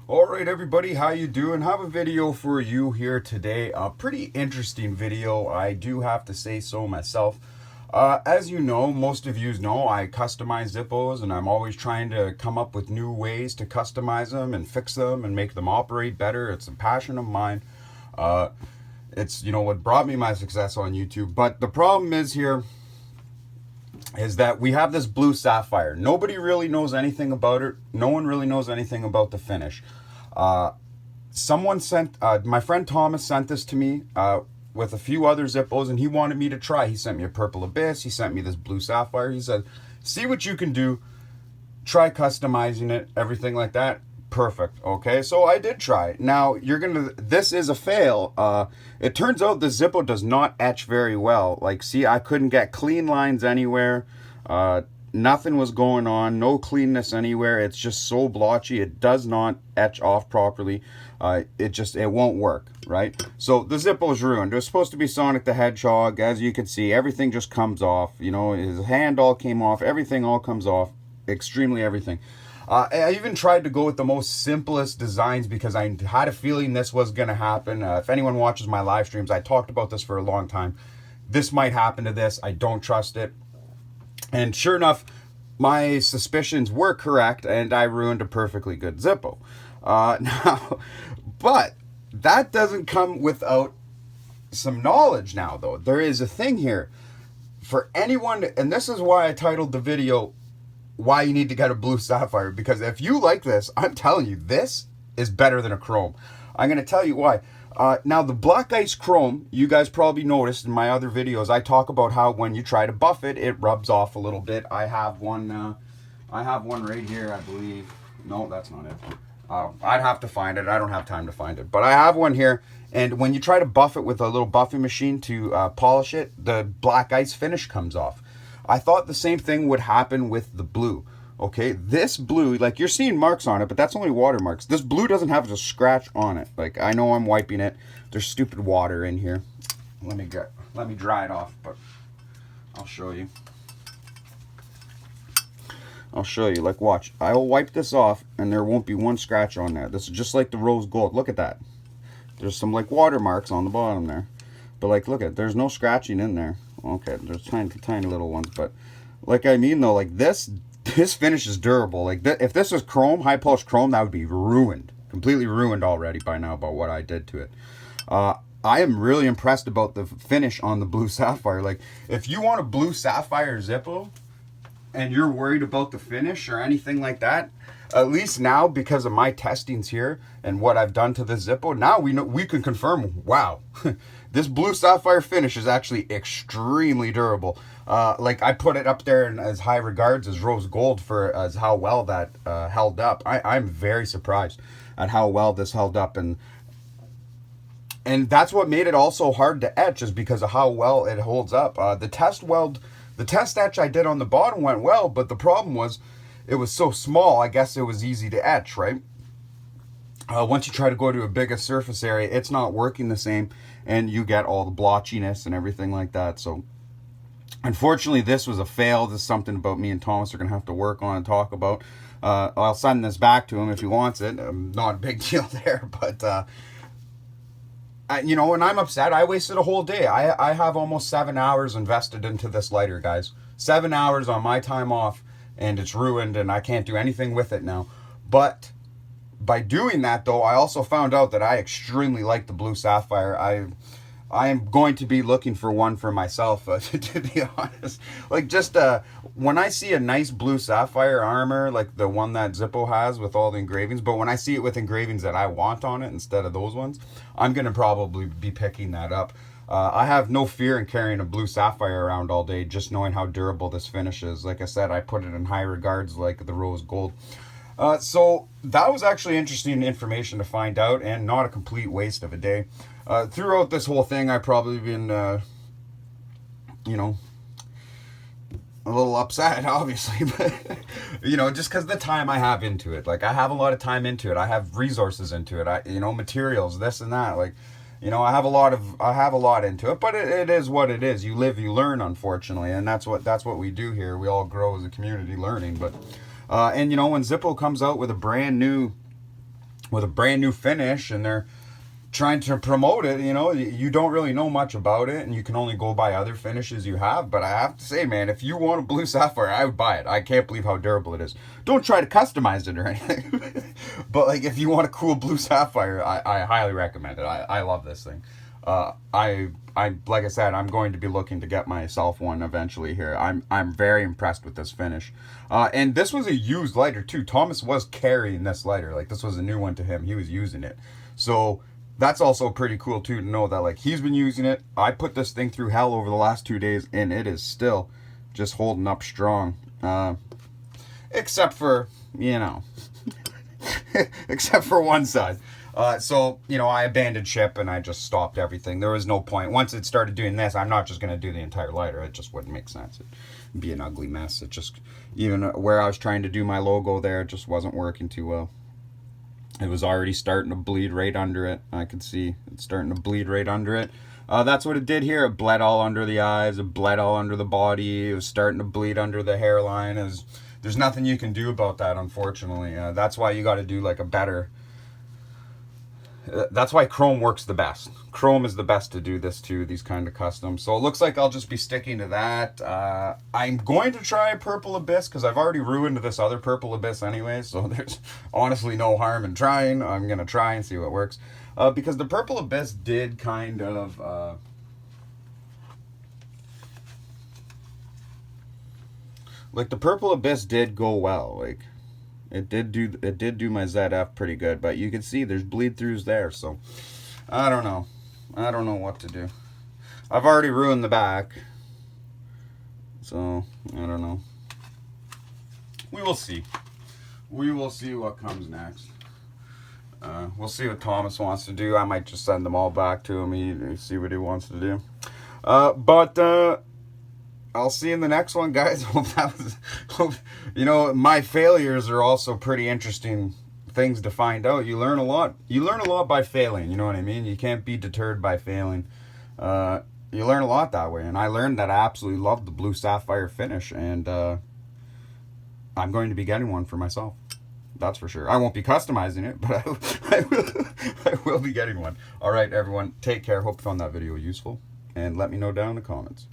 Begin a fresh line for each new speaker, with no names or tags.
All right, everybody, how you doing? Have a video for you here today. A pretty interesting video, I do have to say so myself. As you know, most of you know, I customize Zippos, and I'm always trying to come up with new ways to customize them and fix them and make them operate better. It's a passion of mine. It's, what brought me my success on YouTube. But the problem is here is that we have this blue Sapphire. Nobody really knows anything about it. No one really knows anything about the finish. Someone sent, my friend Thomas sent this to me with a few other Zippos, and he wanted me to try. He sent me a Purple Abyss. He sent me this blue Sapphire. He said, see what you can do. Try customizing it, everything like that. Perfect. Okay, so I did try. Now, this is a fail. It turns out the Zippo does not etch very well. Like, see, I couldn't get clean lines anywhere. Nothing was going on. No cleanness anywhere. It's just so blotchy. It does not etch off properly. It won't work, right? So the Zippo is ruined. It was supposed to be Sonic the Hedgehog. As you can see, everything just comes off. His hand all came off. Everything all comes off. Extremely everything. I even tried to go with the most simplest designs because I had a feeling this was going to happen. If anyone watches my live streams, I talked about this for a long time. This might happen to this. I don't trust it. And sure enough, my suspicions were correct, and I ruined a perfectly good Zippo. But that doesn't come without some knowledge now, though. There is a thing here. For anyone, and this is why I titled the video, why you need to get a blue Sapphire, because if you like this, I'm telling you, this is better than a chrome. I'm going to tell you why. Now, the Black Ice Chrome, you guys probably noticed in my other videos, I talk about how when you try to buff it, it rubs off a little bit. I have one right here, I believe. No, that's not it. I'd have to find it. I don't have time to find it. But I have one here, and when you try to buff it with a little buffing machine to polish it, the Black Ice finish comes off. I thought the same thing would happen with the blue. Okay, this blue, like you're seeing marks on it, but that's only water marks. This blue doesn't have a scratch on it. Like, I know I'm wiping it. There's stupid water in here. Let me dry it off, but I'll show you. Like, watch. I will wipe this off, and there won't be one scratch on there. This is just like the rose gold. Look at that. There's some, like, water marks on the bottom there. But, like, look at, there's no scratching in there. Okay, there's tiny little ones, but like I mean though, like this finish is durable. Like if this was chrome, high polished chrome, that would be ruined, completely ruined already by now about what I did to it. I am really impressed about the finish on the blue Sapphire. Like, if you want a blue Sapphire Zippo and you're worried about the finish or anything like that, at least now, because of my testings here and what I've done to the Zippo, now we can confirm, wow, this blue Sapphire finish is actually extremely durable. Like, I put it up there in as high regards as rose gold for as how well that held up. I'm very surprised at how well this held up, and that's what made it also hard to etch, is because of how well it holds up. The test etch I did on the bottom went well, but the problem was it was so small. I guess it was easy to etch, right? Once you try to go to a bigger surface area, it's not working the same, and you get all the blotchiness and everything like that. So unfortunately, this was a fail. This is something about me and Thomas are going to have to work on and talk about. I'll send this back to him if he wants it. Not a big deal there, but and I'm upset. I wasted a whole day. I have almost 7 hours invested into this lighter, guys. 7 hours on my time off, and it's ruined, and I can't do anything with it now. But by doing that, though, I also found out that I extremely like the blue Sapphire. I am going to be looking for one for myself, to be honest. Like, just when I see a nice blue Sapphire armor, like the one that Zippo has with all the engravings, but when I see it with engravings that I want on it instead of those ones, I'm going to probably be picking that up. I have no fear in carrying a blue Sapphire around all day, just knowing how durable this finish is. Like I said, I put it in high regards like the rose gold. So that was actually interesting information to find out, and not a complete waste of a day. Throughout this whole thing, I've probably been, a little upset, obviously, but, just because the time I have into it. Like, I have a lot of time into it. I have resources into it. Materials, this and that. Like, I have a lot into it, but it is what it is. You live, you learn, unfortunately, and that's what we do here. We all grow as a community learning. But, when Zippo comes out with a brand new with a brand new finish, and they're trying to promote it. You know, you don't really know much about it, and you can only go by other finishes you have. But I have to say, man, if you want a blue sapphire, I would buy it. I can't believe how durable it is. Don't try to customize it or anything. But like, if you want a cool blue sapphire, I highly recommend it. I love this thing. I like I said, I'm going to be looking to get myself one eventually here. I'm very impressed with this finish. And this was a used lighter too. Thomas was carrying this lighter. Like, this was a new one to him. He was using it. So that's also pretty cool too, to know that like he's been using it. I put this thing through hell over the last 2 days, and it is still just holding up strong. Except for, you know, except for one side. So, you know, I abandoned ship and I just stopped everything. There was no point. Once it started doing this, I'm not just going to do the entire lighter. It just wouldn't make sense. It'd be an ugly mess. It just, even where I was trying to do my logo there, it just wasn't working too well. It was already starting to bleed right under it. I could see it's starting to bleed right under it. That's what it did here. It bled all under the eyes. It bled all under the body. It was starting to bleed under the hairline. There's nothing you can do about that, unfortunately. That's why you got to do like a better... That's why chrome works the best. Chrome is the best to do this to, these kind of customs. So it looks like I'll just be sticking to that. I'm going to try Purple Abyss because I've already ruined this other Purple Abyss anyway. So there's honestly no harm in trying. I'm going to try and see what works. Because the Purple Abyss did kind of... like, the Purple Abyss did go well. Like... It did do my ZF pretty good, but you can see there's bleed throughs there, so I don't know. I don't know what to do. I've already ruined the back, so I don't know. We will see. We will see what comes next. We'll see what Thomas wants to do. I might just send them all back to him, see what he wants to do. But I'll see you in the next one, guys. You know, my failures are also pretty interesting things to find out. You learn a lot. You learn a lot by failing, you know what I mean? You can't be deterred by failing. You learn a lot that way. And I learned that I absolutely love the blue sapphire finish. And I'm going to be getting one for myself. That's for sure. I won't be customizing it, but I will be getting one. All right, everyone. Take care. Hope you found that video useful. And let me know down in the comments.